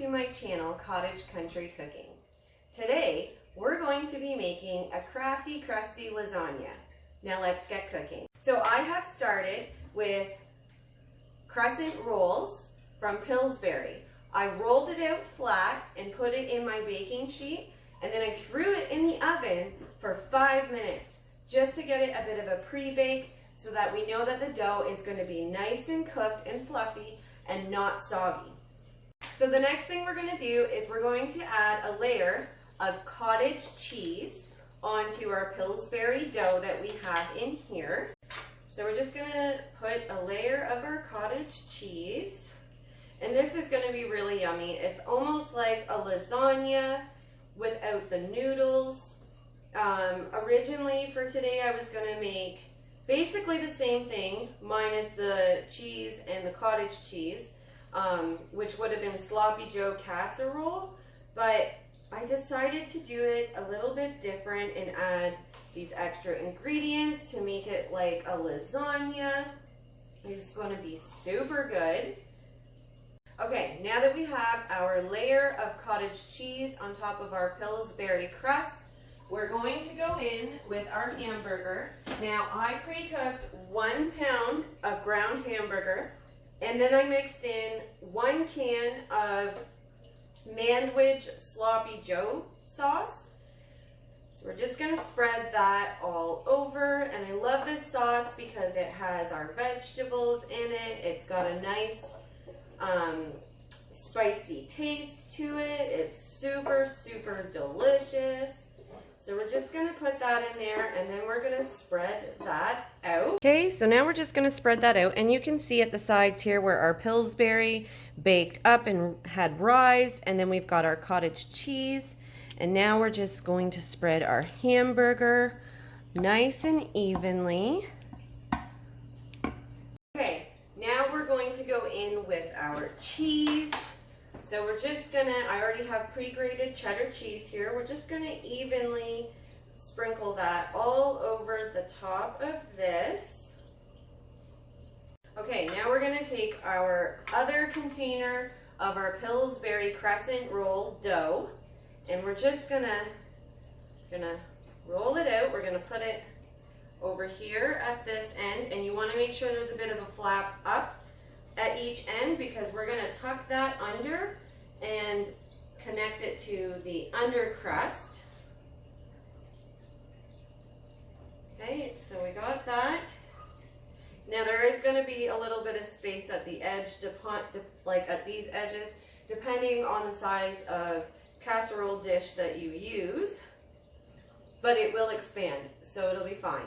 to my channel, Cottage Country Cooking. Today, we're going to be making a crafty, crusty lasagna. Now let's get cooking. So I have started with crescent rolls from Pillsbury. I rolled it out flat and put it in my baking sheet, and then I threw it in the oven for 5 minutes just to get it a bit of a pre-bake so that we know that the dough is going to be nice and cooked and fluffy and not soggy. So the next thing we're going to do is we're going to add a layer of cottage cheese onto our Pillsbury dough that we have in here. So we're just going to put a layer of our cottage cheese, and this is going to be really yummy. It's almost like a lasagna without the noodles. Originally for today I was going to make basically the same thing minus the cheese and the cottage cheese, which would have been sloppy joe casserole, but I decided to do it a little bit different and add these extra ingredients to make it like a lasagna. It's going to be super good. Okay, now that we have our layer of cottage cheese on top of our Pillsbury crust, we're going to go in with our hamburger. Now, I pre-cooked 1 pound of ground hamburger, and then I mixed in 1 can of Sandwich sloppy joe sauce. So we're just going to spread that all over, and I love this sauce because it has our vegetables in it. It's got a nice spicy taste to it. It's super, super delicious. So we're just going to put that in there, and then we're going to spread that out. Okay, so now we're just going to spread that out, and you can see at the sides here where our Pillsbury baked up and had rised, and then we've got our cottage cheese, and now we're just going to spread our hamburger nice and evenly. Okay, now we're going to go in with our cheese. So we're just gonna, I already have pre-grated cheddar cheese here. We're just gonna evenly sprinkle that all over the top of this. Okay, now we're gonna take our other container of our Pillsbury crescent roll dough, and we're just gonna roll it out. We're gonna put it over here at this end, and you wanna make sure there's a bit of a flap up at each end, because we're going to tuck that under and connect it to the under crust. Okay, so we got that. Now there is going to be a little bit of space at the edge, like at these edges, depending on the size of casserole dish that you use, but it will expand, so it'll be fine.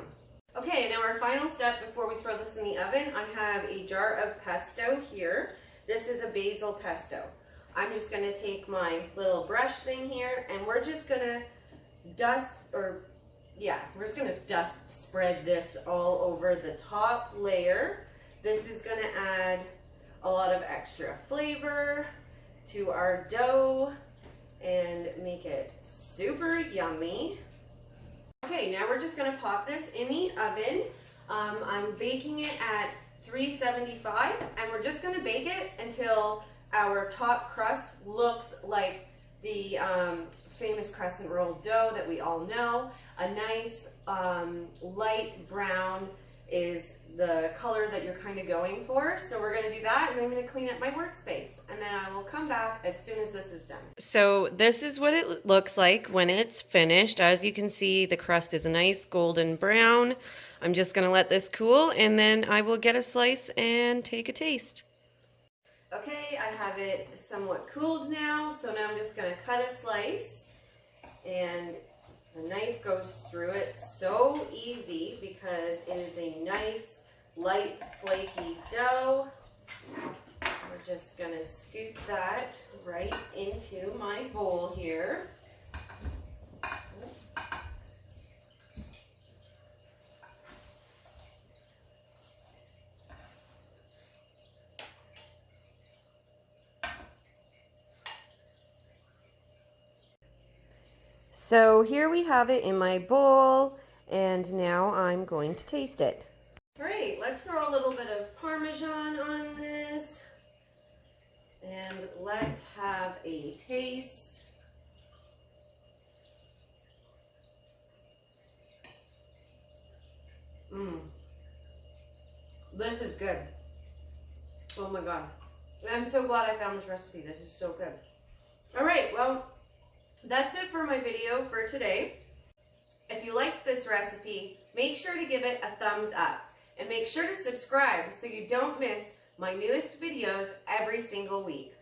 Okay, now our final step before we throw this in the oven, I have a jar of pesto here. This is a basil pesto. I'm just going to take my little brush thing here, and we're just going to spread this all over the top layer. This is going to add a lot of extra flavor to our dough and make it super yummy. Okay, now we're just going to pop this in the oven. I'm baking it at 375, and we're just going to bake it until our top crust looks like the famous crescent roll dough that we all know. A nice light brown is the color that you're kind of going for. So we're going to do that, and then I'm going to clean up my workspace, and then I will come back as soon as this is done. So this is what it looks like when it's finished. As you can see, the crust is a nice golden brown. I'm just going to let this cool, and then I will get a slice and take a taste. Okay, I have it somewhat cooled now, so now I'm just going to cut a slice, and the knife goes through it so easy because it is a nice, light, flaky dough. We're just going to scoop that right into my bowl here. So here we have it in my bowl, and now I'm going to taste it. Great, let's throw a little bit of Parmesan on this. And let's have a taste. This is good. Oh my God. I'm so glad I found this recipe. This is so good. All right, well, that's it for my video for today. If you liked this recipe, make sure to give it a thumbs up and make sure to subscribe so you don't miss my newest videos every single week.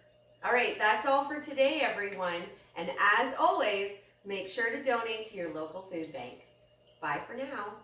All right, that's all for today, everyone. And as always, make sure to donate to your local food bank. Bye for now.